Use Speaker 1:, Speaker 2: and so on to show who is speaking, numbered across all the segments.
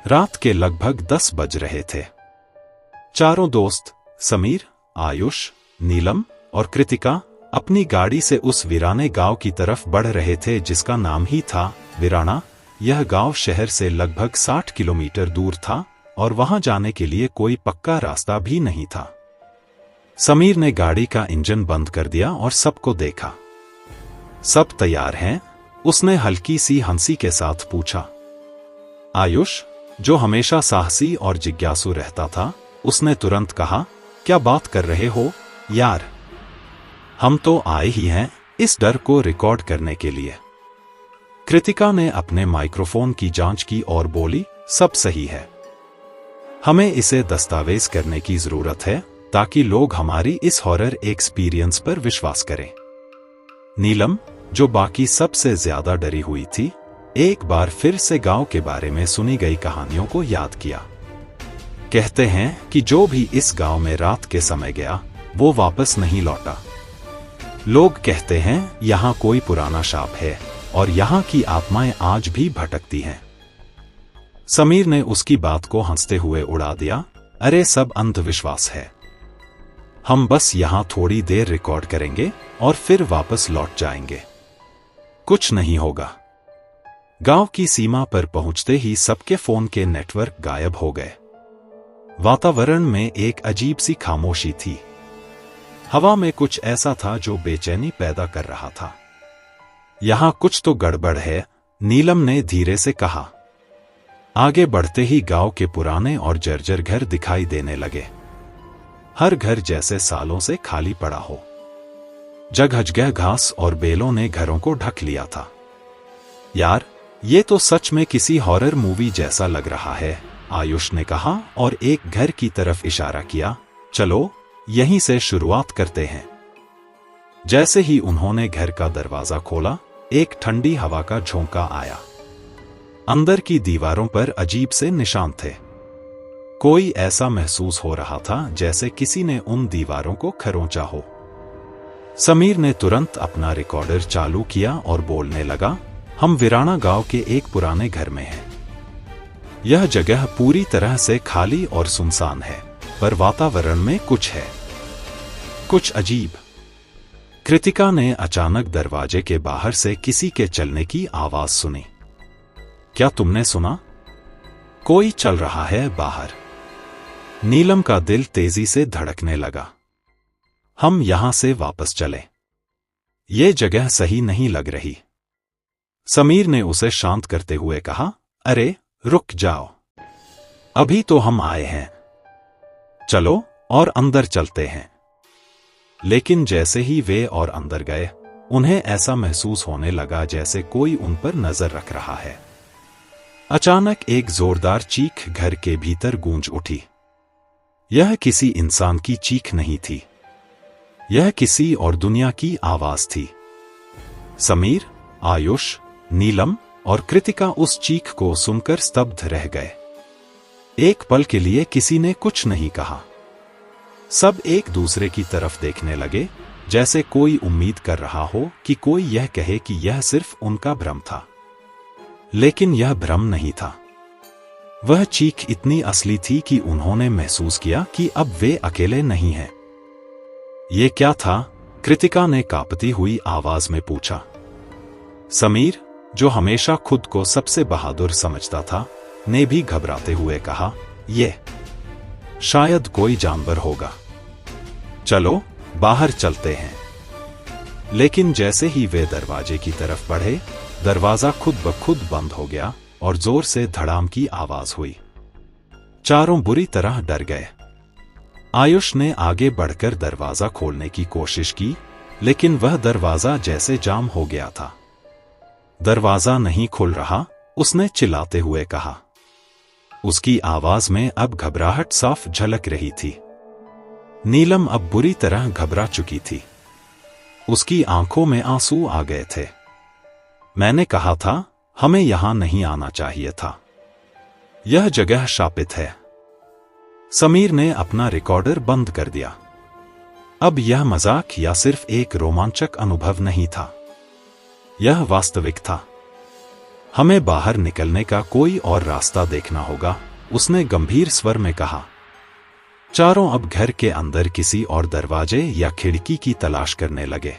Speaker 1: रात के लगभग 10 बज रहे थे। चारों दोस्त समीर, आयुष, नीलम और कृतिका अपनी गाड़ी से उस वीराने गांव की तरफ बढ़ रहे थे जिसका नाम ही था वीराना। यह गांव शहर से लगभग 60 किलोमीटर दूर था और वहां जाने के लिए कोई पक्का रास्ता भी नहीं था। समीर ने गाड़ी का इंजन बंद कर दिया और सबको देखा। सब तैयार हैं? उसने हल्की सी हंसी के साथ पूछा। आयुष, जो हमेशा साहसी और जिज्ञासु रहता था, उसने तुरंत कहा, क्या बात कर रहे हो यार? हम तो आए ही हैं इस डर को रिकॉर्ड करने के लिए। कृतिका ने अपने माइक्रोफोन की जांच की और बोली, सब सही है। हमें इसे दस्तावेज करने की जरूरत है ताकि लोग हमारी इस हॉरर एक्सपीरियंस पर विश्वास करें। नीलम, जो बाकी सबसे ज्यादा डरी हुई थी, एक बार फिर से गांव के बारे में सुनी गई कहानियों को याद किया। कहते हैं कि जो भी इस गांव में रात के समय गया वो वापस नहीं लौटा। लोग कहते हैं यहाँ कोई पुराना शाप है और यहाँ की आत्माएं आज भी भटकती हैं। समीर ने उसकी बात को हंसते हुए उड़ा दिया। अरे सब अंधविश्वास है। हम बस यहाँ थोड़ी देर रिकॉर्ड करेंगे और फिर वापस लौट जाएंगे। कुछ नहीं होगा। गांव की सीमा पर पहुंचते ही सबके फोन के नेटवर्क गायब हो गए। वातावरण में एक अजीब सी खामोशी थी। हवा में कुछ ऐसा था जो बेचैनी पैदा कर रहा था। यहां कुछ तो गड़बड़ है, नीलम ने धीरे से कहा। आगे बढ़ते ही गांव के पुराने और जर्जर घर दिखाई देने लगे। हर घर जैसे सालों से खाली पड़ा हो। जगह घास और बेलों ने घरों को ढक लिया था। यार, ये तो सच में किसी हॉरर मूवी जैसा लग रहा है, आयुष ने कहा और एक घर की तरफ इशारा किया। चलो यहीं से शुरुआत करते हैं। जैसे ही उन्होंने घर का दरवाजा खोला, एक ठंडी हवा का झोंका आया। अंदर की दीवारों पर अजीब से निशान थे। कोई ऐसा महसूस हो रहा था जैसे किसी ने उन दीवारों को खरोंचा हो। समीर ने तुरंत अपना रिकॉर्डर चालू किया और बोलने लगा, हम वीराना गांव के एक पुराने घर में हैं। यह जगह पूरी तरह से खाली और सुनसान है, पर वातावरण में कुछ है, कुछ अजीब। कृतिका ने अचानक दरवाजे के बाहर से किसी के चलने की आवाज सुनी। क्या तुमने सुना? कोई चल रहा है बाहर। नीलम का दिल तेजी से धड़कने लगा। हम यहां से वापस चले। ये जगह सही नहीं लग रही। समीर ने उसे शांत करते हुए कहा, अरे रुक जाओ, अभी तो हम आए हैं। चलो और अंदर चलते हैं। लेकिन जैसे ही वे और अंदर गए, उन्हें ऐसा महसूस होने लगा जैसे कोई उन पर नजर रख रहा है। अचानक एक जोरदार चीख घर के भीतर गूंज उठी। यह किसी इंसान की चीख नहीं थी। यह किसी और दुनिया की आवाज थी। समीर, आयुष, नीलम और कृतिका उस चीख को सुनकर स्तब्ध रह गए। एक पल के लिए किसी ने कुछ नहीं कहा। सब एक दूसरे की तरफ देखने लगे, जैसे कोई उम्मीद कर रहा हो कि कोई यह कहे कि यह सिर्फ उनका भ्रम था। लेकिन यह भ्रम नहीं था। वह चीख इतनी असली थी कि उन्होंने महसूस किया कि अब वे अकेले नहीं हैं। ये क्या था? कृतिका ने कांपती हुई आवाज में पूछा। समीर, जो हमेशा खुद को सबसे बहादुर समझता था, ने भी घबराते हुए कहा, ये शायद कोई जानवर होगा। चलो बाहर चलते हैं। लेकिन जैसे ही वे दरवाजे की तरफ बढ़े, दरवाजा खुद ब खुद बंद हो गया और जोर से धड़ाम की आवाज हुई। चारों बुरी तरह डर गए। आयुष ने आगे बढ़कर दरवाजा खोलने की कोशिश की, लेकिन वह दरवाजा जैसे जाम हो गया था। दरवाजा नहीं खुल रहा, उसने चिल्लाते हुए कहा। उसकी आवाज में अब घबराहट साफ झलक रही थी। नीलम अब बुरी तरह घबरा चुकी थी। उसकी आंखों में आंसू आ गए थे। मैंने कहा था, हमें यहां नहीं आना चाहिए था। यह जगह शापित है। समीर ने अपना रिकॉर्डर बंद कर दिया। अब यह मजाक या सिर्फ एक रोमांचक अनुभव नहीं था। यह वास्तविक था। हमें बाहर निकलने का कोई और रास्ता देखना होगा, उसने गंभीर स्वर में कहा। चारों अब घर के अंदर किसी और दरवाजे या खिड़की की तलाश करने लगे,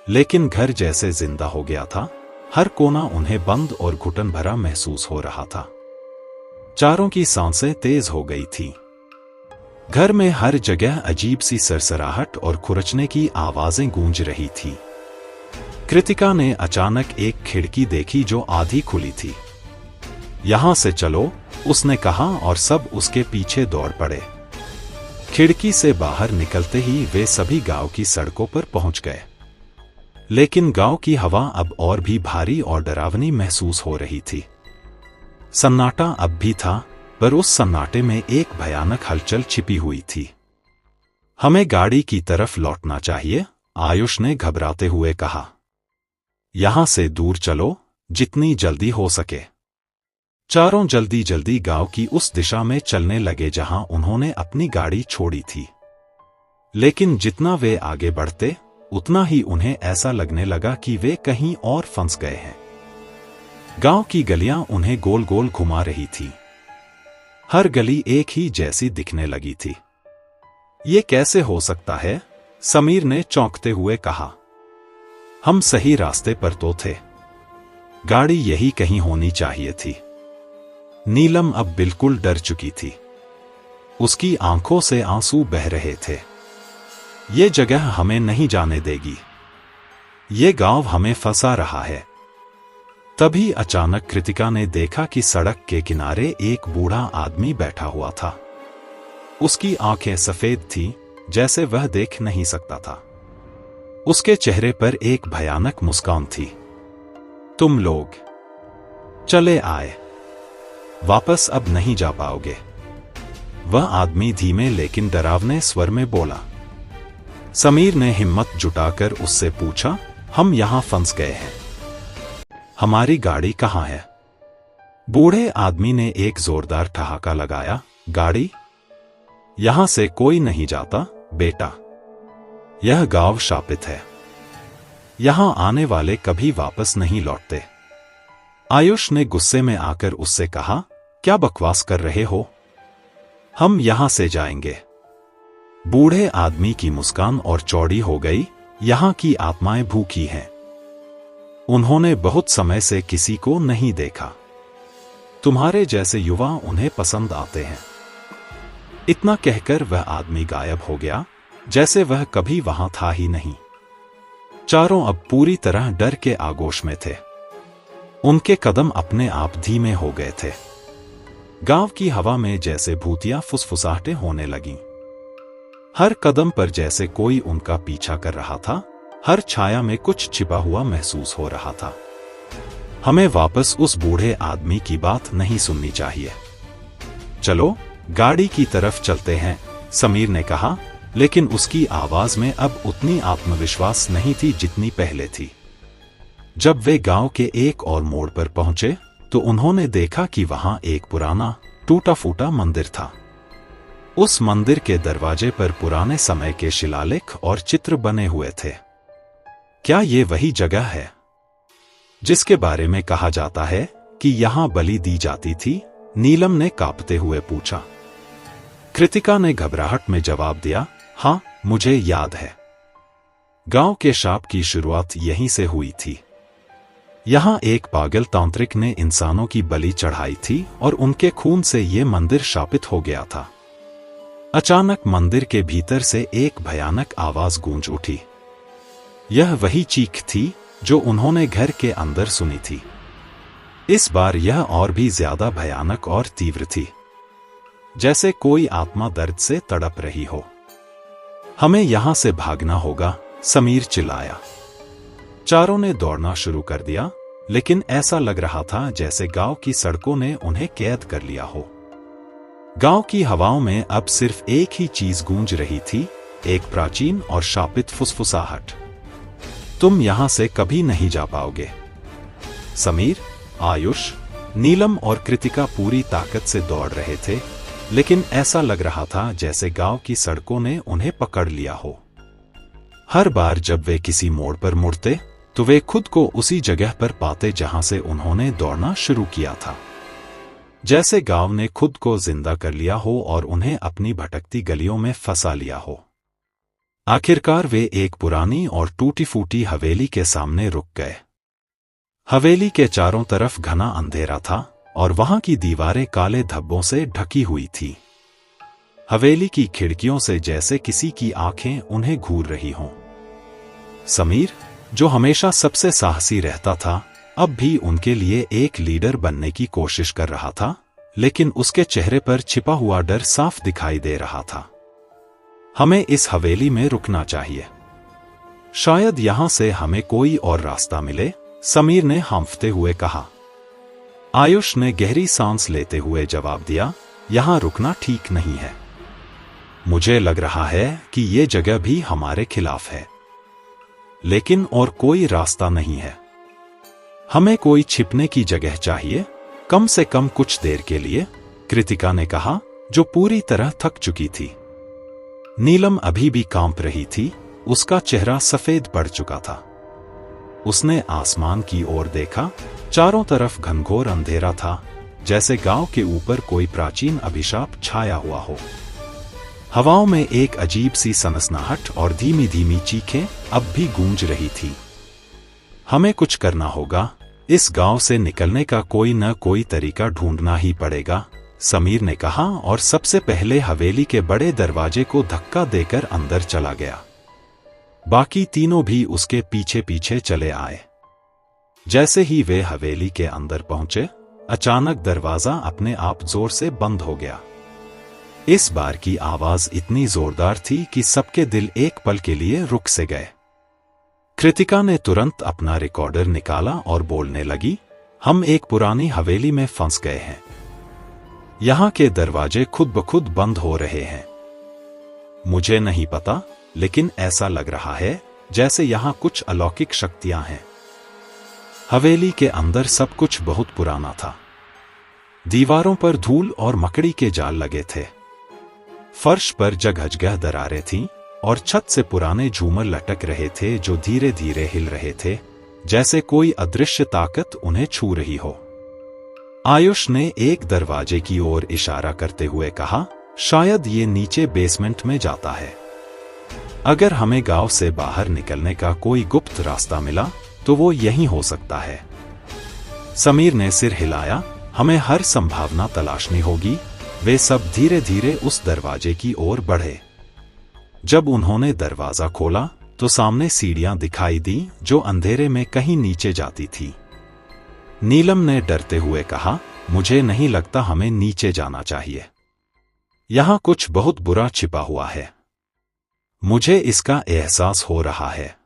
Speaker 1: लेकिन घर जैसे जिंदा हो गया था। हर कोना उन्हें बंद और घुटन भरा महसूस हो रहा था। चारों की सांसें तेज हो गई थी। घर में हर जगह अजीब सी सरसराहट और खुरचने की आवाजें गूंज रही थी। कृतिका ने अचानक एक खिड़की देखी जो आधी खुली थी। यहां से चलो, उसने कहा और सब उसके पीछे दौड़ पड़े। खिड़की से बाहर निकलते ही वे सभी गांव की सड़कों पर पहुंच गए। लेकिन गांव की हवा अब और भी भारी और डरावनी महसूस हो रही थी। सन्नाटा अब भी था, पर उस सन्नाटे में एक भयानक हलचल छिपी हुई थी। हमें गाड़ी की तरफ लौटना चाहिए, आयुष ने घबराते हुए कहा। यहां से दूर चलो, जितनी जल्दी हो सके। चारों जल्दी जल्दी गांव की उस दिशा में चलने लगे जहां उन्होंने अपनी गाड़ी छोड़ी थी। लेकिन जितना वे आगे बढ़ते, उतना ही उन्हें ऐसा लगने लगा कि वे कहीं और फंस गए हैं। गांव की गलियां उन्हें गोल गोल घुमा रही थी। हर गली एक ही जैसी दिखने लगी थी। ये कैसे हो सकता है? समीर ने चौंकते हुए कहा। हम सही रास्ते पर तो थे। गाड़ी यही कहीं होनी चाहिए थी। नीलम अब बिल्कुल डर चुकी थी। उसकी आंखों से आंसू बह रहे थे। ये जगह हमें नहीं जाने देगी। ये गांव हमें फंसा रहा है। तभी अचानक कृतिका ने देखा कि सड़क के किनारे एक बूढ़ा आदमी बैठा हुआ था। उसकी आंखें सफेद थीं, जैसे वह देख नहीं सकता था। उसके चेहरे पर एक भयानक मुस्कान थी। तुम लोग चले आए, वापस अब नहीं जा पाओगे, वह आदमी धीमे लेकिन डरावने स्वर में बोला। समीर ने हिम्मत जुटाकर उससे पूछा, हम यहां फंस गए हैं, हमारी गाड़ी कहां है? बूढ़े आदमी ने एक जोरदार ठहाका लगाया। गाड़ी? यहां से कोई नहीं जाता बेटा। यह गांव शापित है। यहां आने वाले कभी वापस नहीं लौटते। आयुष ने गुस्से में आकर उससे कहा, क्या बकवास कर रहे हो? हम यहां से जाएंगे। बूढ़े आदमी की मुस्कान और चौड़ी हो गई। यहां की आत्माएं भूखी हैं। उन्होंने बहुत समय से किसी को नहीं देखा। तुम्हारे जैसे युवा उन्हें पसंद आते हैं। इतना कहकर वह आदमी गायब हो गया, जैसे वह कभी वहां था ही नहीं। चारों अब पूरी तरह डर के आगोश में थे। उनके कदम अपने आप धीमे हो गए थे। गांव की हवा में जैसे भूतिया फुसफुसाहटें होने लगीं। हर कदम पर जैसे कोई उनका पीछा कर रहा था। हर छाया में कुछ छिपा हुआ महसूस हो रहा था। हमें वापस उस बूढ़े आदमी की बात नहीं सुननी चाहिए। चलो गाड़ी की तरफ चलते हैं, समीर ने कहा, लेकिन उसकी आवाज में अब उतनी आत्मविश्वास नहीं थी जितनी पहले थी। जब वे गांव के एक और मोड़ पर पहुंचे, तो उन्होंने देखा कि वहां एक पुराना टूटा फूटा मंदिर था। उस मंदिर के दरवाजे पर पुराने समय के शिलालेख और चित्र बने हुए थे। क्या ये वही जगह है जिसके बारे में कहा जाता है कि यहां बलि दी जाती थी? नीलम ने कांपते हुए पूछा। कृतिका ने घबराहट में जवाब दिया, हां, मुझे याद है। गांव के शाप की शुरुआत यहीं से हुई थी। यहां एक पागल तांत्रिक ने इंसानों की बलि चढ़ाई थी और उनके खून से यह मंदिर शापित हो गया था। अचानक मंदिर के भीतर से एक भयानक आवाज गूंज उठी। यह वही चीख थी जो उन्होंने घर के अंदर सुनी थी। इस बार यह और भी ज्यादा भयानक और तीव्र थी, जैसे कोई आत्मा दर्द से तड़प रही हो। हमें यहां से भागना होगा, समीर चिल्लाया। चारों ने दौड़ना शुरू कर दिया, लेकिन ऐसा लग रहा था जैसे गांव की सड़कों ने उन्हें कैद कर लिया हो। गांव की हवाओं में अब सिर्फ एक ही चीज गूंज रही थी, एक प्राचीन और शापित फुसफुसाहट। तुम यहां से कभी नहीं जा पाओगे। समीर, आयुष, नीलम और कृतिका पूरी ताकत से दौड़ रहे थे, लेकिन ऐसा लग रहा था जैसे गांव की सड़कों ने उन्हें पकड़ लिया हो। हर बार जब वे किसी मोड़ पर मुड़ते, तो वे खुद को उसी जगह पर पाते जहां से उन्होंने दौड़ना शुरू किया था। जैसे गांव ने खुद को जिंदा कर लिया हो और उन्हें अपनी भटकती गलियों में फंसा लिया हो। आखिरकार वे एक पुरानी और टूटी-फूटी हवेली के सामने रुक गए। हवेली के चारों तरफ घना अंधेरा था और वहां की दीवारें काले धब्बों से ढकी हुई थी। हवेली की खिड़कियों से जैसे किसी की आंखें उन्हें घूर रही हों। समीर, जो हमेशा सबसे साहसी रहता था, अब भी उनके लिए एक लीडर बनने की कोशिश कर रहा था, लेकिन उसके चेहरे पर छिपा हुआ डर साफ दिखाई दे रहा था। हमें इस हवेली में रुकना चाहिए। शायद यहां से हमें कोई और रास्ता मिले, समीर ने हांफते हुए कहा। आयुष ने गहरी सांस लेते हुए जवाब दिया, यहां रुकना ठीक नहीं है। मुझे लग रहा है कि ये जगह भी हमारे खिलाफ है, लेकिन और कोई रास्ता नहीं है। हमें कोई छिपने की जगह चाहिए, कम से कम कुछ देर के लिए, कृतिका ने कहा, जो पूरी तरह थक चुकी थी। नीलम अभी भी कांप रही थी, उसका चेहरा सफेद पड़ चुका था। उसने आसमान की ओर देखा, चारों तरफ घनघोर अंधेरा था, जैसे गांव के ऊपर कोई प्राचीन अभिशाप छाया हुआ हो। हवाओं में एक अजीब सी सनसनाहट और धीमी धीमी चीखें अब भी गूंज रही थी। हमें कुछ करना होगा, इस गांव से निकलने का कोई न कोई तरीका ढूंढना ही पड़ेगा, समीर ने कहा और सबसे पहले हवेली के बड़े दरवाजे को धक्का देकर अंदर चला गया। बाकी तीनों भी उसके पीछे पीछे चले आए। जैसे ही वे हवेली के अंदर पहुंचे, अचानक दरवाजा अपने आप जोर से बंद हो गया। इस बार की आवाज इतनी जोरदार थी कि सबके दिल एक पल के लिए रुक से गए। कृतिका ने तुरंत अपना रिकॉर्डर निकाला और बोलने लगी, हम एक पुरानी हवेली में फंस गए हैं। यहां के दरवाजे खुद ब खुद बंद हो रहे हैं। मुझे नहीं पता, लेकिन ऐसा लग रहा है जैसे यहां कुछ अलौकिक शक्तियां हैं। हवेली के अंदर सब कुछ बहुत पुराना था। दीवारों पर धूल और मकड़ी के जाल लगे थे। फर्श पर जगह दरारें थीं और छत से पुराने झूमर लटक रहे थे जो धीरे धीरे हिल रहे थे, जैसे कोई अदृश्य ताकत उन्हें छू रही हो। आयुष ने एक दरवाजे की ओर इशारा करते हुए कहा, शायद ये नीचे बेसमेंट में जाता है। अगर हमें गांव से बाहर निकलने का कोई गुप्त रास्ता मिला तो वो यही हो सकता है। समीर ने सिर हिलाया, हमें हर संभावना तलाशनी होगी। वे सब धीरे धीरे उस दरवाजे की ओर बढ़े। जब उन्होंने दरवाजा खोला तो सामने सीढ़ियां दिखाई दी जो अंधेरे में कहीं नीचे जाती थी। नीलम ने डरते हुए कहा, मुझे नहीं लगता हमें नीचे जाना चाहिए। यहां कुछ बहुत बुरा छिपा हुआ है। मुझे इसका एहसास हो रहा है।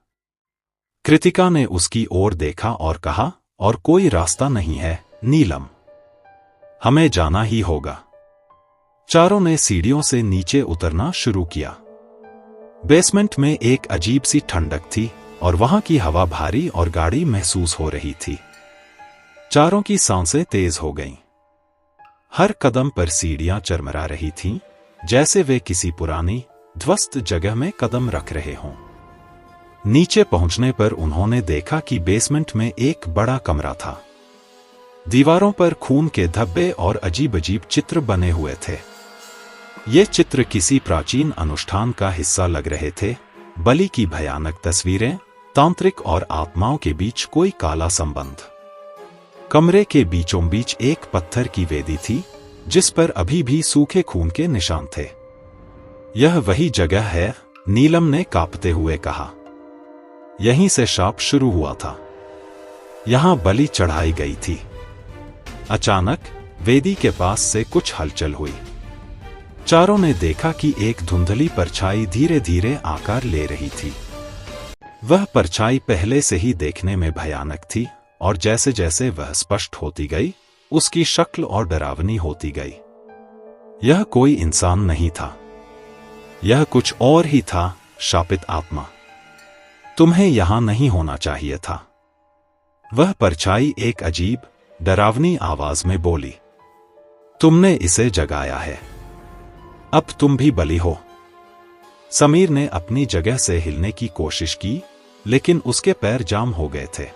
Speaker 1: कृतिका ने उसकी ओर देखा और कहा, और कोई रास्ता नहीं है नीलम, हमें जाना ही होगा। चारों ने सीढ़ियों से नीचे उतरना शुरू किया। बेसमेंट में एक अजीब सी ठंडक थी और वहां की हवा भारी और गाढ़ी महसूस हो रही थी। चारों की सांसें तेज हो गईं। हर कदम पर सीढ़ियां चरमरा रही थीं, जैसे वे किसी पुरानी, ध्वस्त जगह में कदम रख रहे हों। नीचे पहुंचने पर उन्होंने देखा कि बेसमेंट में एक बड़ा कमरा था। दीवारों पर खून के धब्बे और अजीब अजीब चित्र बने हुए थे। ये चित्र किसी प्राचीन अनुष्ठान का हिस्सा लग रहे थे। बलि की भयानक तस्वीरें, तांत्रिक और आत्माओं के बीच कोई काला संबंध। कमरे के बीचों बीच एक पत्थर की वेदी थी, जिस पर अभी भी सूखे खून के निशान थे। यह वही जगह है, नीलम ने कांपते हुए कहा। यहीं से शाप शुरू हुआ था। यहां बलि चढ़ाई गई थी। अचानक वेदी के पास से कुछ हलचल हुई। चारों ने देखा कि एक धुंधली परछाई धीरे धीरे आकार ले रही थी। वह परछाई पहले से ही देखने में भयानक थी और जैसे जैसे वह स्पष्ट होती गई, उसकी शक्ल और डरावनी होती गई। यह कोई इंसान नहीं था, यह कुछ और ही था, शापित आत्मा। तुम्हें यहां नहीं होना चाहिए था। वह परछाई एक अजीब, डरावनी आवाज में बोली। तुमने इसे जगाया है, अब तुम भी बलि हो। समीर ने अपनी जगह से हिलने की कोशिश की, लेकिन उसके पैर जाम हो गए थे।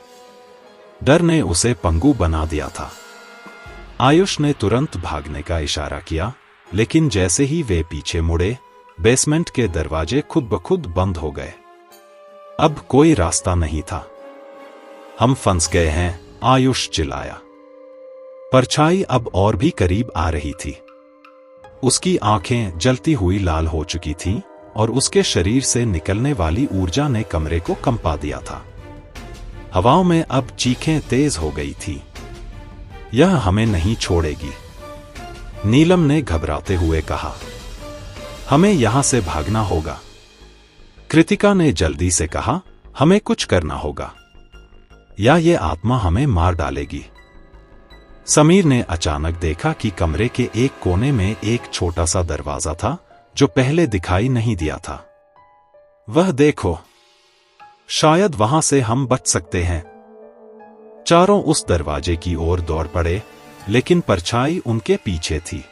Speaker 1: डर ने उसे पंगु बना दिया था। आयुष ने तुरंत भागने का इशारा किया, लेकिन जैसे ही वे पीछे मुड़े, बेसमेंट के दरवाजे खुद ब खुद बंद हो गए। अब कोई रास्ता नहीं था। हम फंस गए हैं, आयुष चिल्लाया। परछाई अब और भी करीब आ रही थी। उसकी आंखें जलती हुई लाल हो चुकी थीं और उसके शरीर से निकलने वाली ऊर्जा ने कमरे को कंपा दिया था। हवाओं में अब चीखें तेज हो गई थी। यह हमें नहीं छोड़ेगी, नीलम ने घबराते हुए कहा। हमें यहां से भागना होगा, कृतिका ने जल्दी से कहा। हमें कुछ करना होगा, या ये आत्मा हमें मार डालेगी। समीर ने अचानक देखा कि कमरे के एक कोने में एक छोटा सा दरवाजा था जो पहले दिखाई नहीं दिया था। वह देखो, शायद वहां से हम बच सकते हैं। चारों उस दरवाजे की ओर दौड़ पड़े, लेकिन परछाई उनके पीछे थी।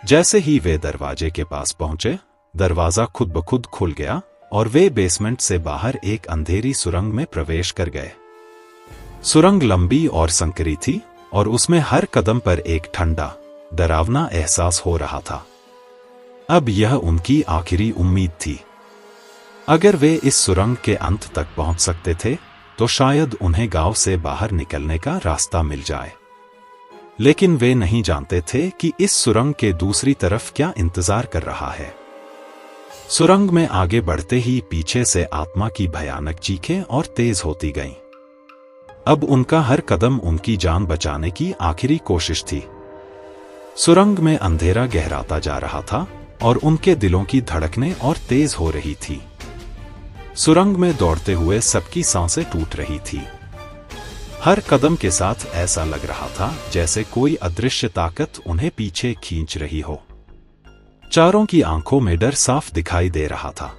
Speaker 1: जैसे ही वे दरवाजे के पास पहुंचे, दरवाजा खुद ब खुद खुल गया और वे बेसमेंट से बाहर एक अंधेरी सुरंग में प्रवेश कर गए। सुरंग लंबी और संकरी थी और उसमें हर कदम पर एक ठंडा, डरावना एहसास हो रहा था। अब यह उनकी आखिरी उम्मीद थी। अगर वे इस सुरंग के अंत तक पहुंच सकते थे, तो शायद उन्हें गांव से बाहर निकलने का रास्ता मिल जाए। लेकिन वे नहीं जानते थे कि इस सुरंग के दूसरी तरफ क्या इंतजार कर रहा है। सुरंग में आगे बढ़ते ही पीछे से आत्मा की भयानक चीखें और तेज होती गईं। अब उनका हर कदम उनकी जान बचाने की आखिरी कोशिश थी। सुरंग में अंधेरा गहराता जा रहा था और उनके दिलों की धड़कनें और तेज हो रही थी। सुरंग में दौड़ते हुए सबकी सांसें टूट रही थी। हर कदम के साथ ऐसा लग रहा था जैसे कोई अदृश्य ताकत उन्हें पीछे खींच रही हो। चारों की आंखों में डर साफ दिखाई दे रहा था।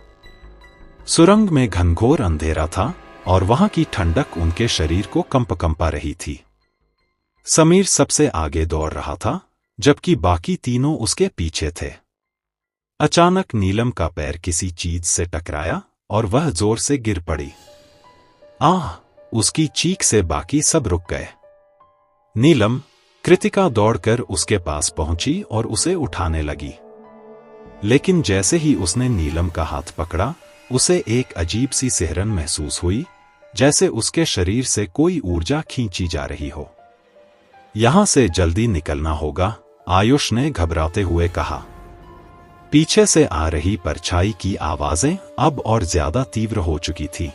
Speaker 1: सुरंग में घनघोर अंधेरा था और वहां की ठंडक उनके शरीर को कंपा रही थी। समीर सबसे आगे दौड़ रहा था, जबकि बाकी तीनों उसके पीछे थे। अचानक नीलम का पैर किसी चीज से टकराया और वह जोर से गिर पड़ी। आह! उसकी चीख से बाकी सब रुक गए। नीलम, कृतिका दौड़कर उसके पास पहुंची और उसे उठाने लगी। लेकिन जैसे ही उसने नीलम का हाथ पकड़ा, उसे एक अजीब सी सिहरन महसूस हुई, जैसे उसके शरीर से कोई ऊर्जा खींची जा रही हो। यहां से जल्दी निकलना होगा, आयुष ने घबराते हुए कहा। पीछे से आ रही परछाई की आवाजें अब और ज्यादा तीव्र हो चुकी थी।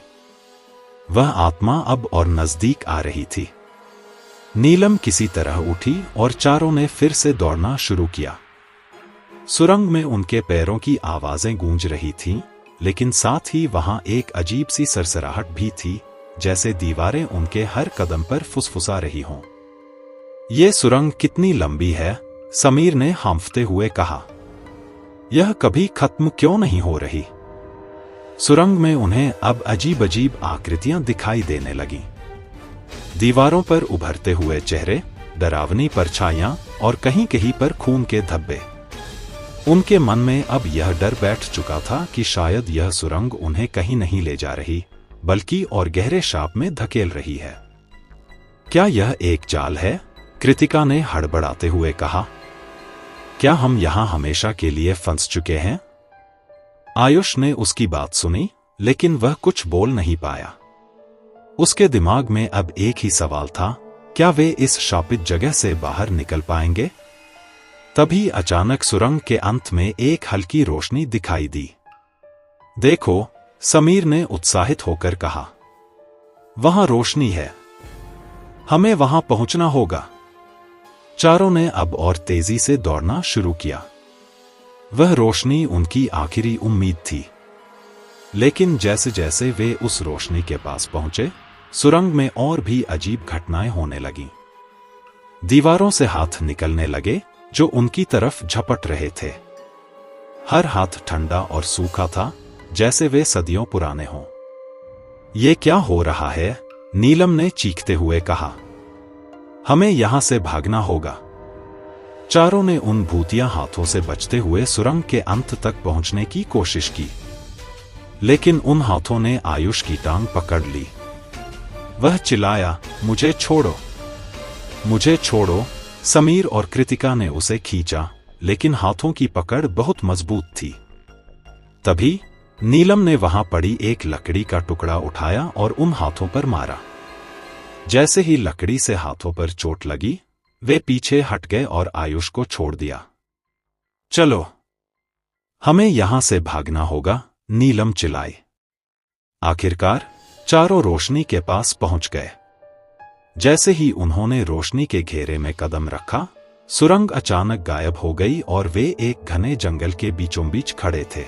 Speaker 1: वह आत्मा अब और नजदीक आ रही थी। नीलम किसी तरह उठी और चारों ने फिर से दौड़ना शुरू किया। सुरंग में उनके पैरों की आवाजें गूंज रही थीं, लेकिन साथ ही वहां एक अजीब सी सरसराहट भी थी, जैसे दीवारें उनके हर कदम पर फुसफुसा रही हों। ये सुरंग कितनी लंबी है, समीर ने हांफते हुए कहा। यह कभी खत्म क्यों नहीं हो रही? सुरंग में उन्हें अब अजीब अजीब आकृतियां दिखाई देने लगीं। दीवारों पर उभरते हुए चेहरे, डरावनी परछाइयां और कहीं कहीं पर खून के धब्बे। उनके मन में अब यह डर बैठ चुका था कि शायद यह सुरंग उन्हें कहीं नहीं ले जा रही, बल्कि और गहरे शाप में धकेल रही है। क्या यह एक चाल है? कृतिका ने हड़बड़ाते हुए कहा। क्या हम यहां हमेशा के लिए फंस चुके हैं? आयुष ने उसकी बात सुनी, लेकिन वह कुछ बोल नहीं पाया। उसके दिमाग में अब एक ही सवाल था, क्या वे इस शापित जगह से बाहर निकल पाएंगे? तभी अचानक सुरंग के अंत में एक हल्की रोशनी दिखाई दी। देखो, समीर ने उत्साहित होकर कहा। वहां रोशनी है, हमें वहां पहुंचना होगा। चारों ने अब और तेजी से दौड़ना शुरू किया। वह रोशनी उनकी आखिरी उम्मीद थी। लेकिन जैसे जैसे वे उस रोशनी के पास पहुंचे, सुरंग में और भी अजीब घटनाएं होने लगीं। दीवारों से हाथ निकलने लगे जो उनकी तरफ झपट रहे थे। हर हाथ ठंडा और सूखा था, जैसे वे सदियों पुराने हों। ये क्या हो रहा है? नीलम ने चीखते हुए कहा। हमें यहां से भागना होगा। चारों ने उन भूतिया हाथों से बचते हुए सुरंग के अंत तक पहुंचने की कोशिश की। लेकिन उन हाथों ने आयुष की टांग पकड़ ली। वह चिल्लाया, मुझे छोड़ो, मुझे छोड़ो। समीर और कृतिका ने उसे खींचा, लेकिन हाथों की पकड़ बहुत मजबूत थी। तभी नीलम ने वहां पड़ी एक लकड़ी का टुकड़ा उठाया और उन हाथों पर मारा। जैसे ही लकड़ी से हाथों पर चोट लगी, वे पीछे हट गए और आयुष को छोड़ दिया। चलो, हमें यहां से भागना होगा, नीलम चिल्लाई। आखिरकार चारों रोशनी के पास पहुंच गए। जैसे ही उन्होंने रोशनी के घेरे में कदम रखा, सुरंग अचानक गायब हो गई और वे एक घने जंगल के बीचों बीच खड़े थे।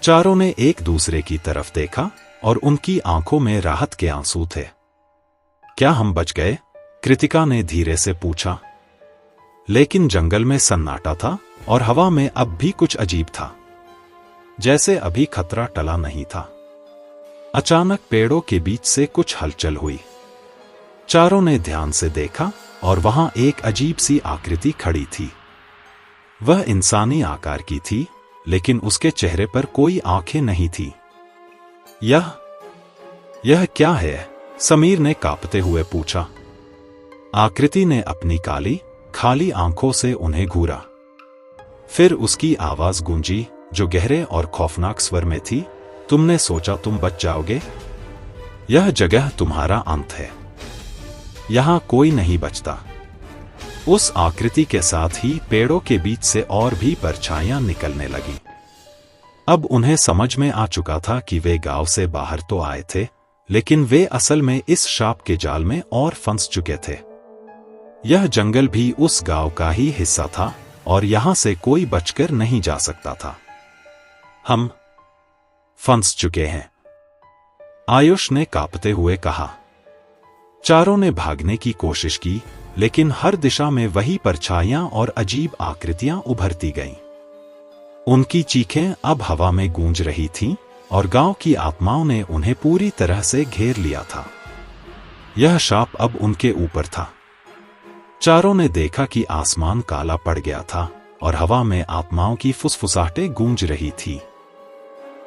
Speaker 1: चारों ने एक दूसरे की तरफ देखा और उनकी आंखों में राहत के आंसू थे। क्या हम बच गए? कृतिका ने धीरे से पूछा। लेकिन जंगल में सन्नाटा था और हवा में अब भी कुछ अजीब था, जैसे अभी खतरा टला नहीं था। अचानक पेड़ों के बीच से कुछ हलचल हुई। चारों ने ध्यान से देखा और वहां एक अजीब सी आकृति खड़ी थी। वह इंसानी आकार की थी, लेकिन उसके चेहरे पर कोई आंखें नहीं थी। यह क्या है? समीर ने कांपते हुए पूछा। आकृति ने अपनी काली, खाली आंखों से उन्हें घूरा। फिर उसकी आवाज गूंजी, जो गहरे और खौफनाक स्वर में थी, तुमने सोचा तुम बच जाओगे? यह जगह तुम्हारा अंत है। यहां कोई नहीं बचता। उस आकृति के साथ ही पेड़ों के बीच से और भी परछाइयां निकलने लगी। अब उन्हें समझ में आ चुका था कि वे गांव से बाहर तो आए थे, लेकिन वे असल में इस शाप के जाल में और फंस चुके थे। यह जंगल भी उस गांव का ही हिस्सा था और यहां से कोई बचकर नहीं जा सकता था। हम फंस चुके हैं, आयुष ने कांपते हुए कहा। चारों ने भागने की कोशिश की, लेकिन हर दिशा में वही परछाइयां और अजीब आकृतियां उभरती गईं। उनकी चीखें अब हवा में गूंज रही थीं और गांव की आत्माओं ने उन्हें पूरी तरह से घेर लिया था। यह शाप अब उनके ऊपर था। चारों ने देखा कि आसमान काला पड़ गया था और हवा में आत्माओं की फुसफुसाहटें गूंज रही थी।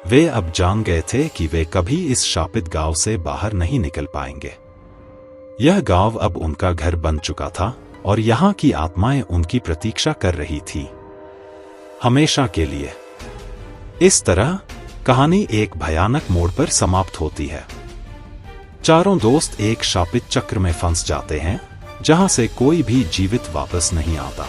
Speaker 1: वे अब जान गए थे कि वे कभी इस शापित गांव से बाहर नहीं निकल पाएंगे। यह गांव अब उनका घर बन चुका था और यहां की आत्माएं उनकी प्रतीक्षा कर रही थी, हमेशा के लिए। इस तरह कहानी एक भयानक मोड़ पर समाप्त होती है। चारों दोस्त एक शापित चक्र में फंस जाते हैं, जहां से कोई भी जीवित वापस नहीं आता।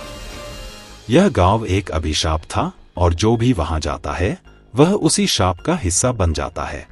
Speaker 1: यह गांव एक अभिशाप था और जो भी वहां जाता है, वह उसी शाप का हिस्सा बन जाता है।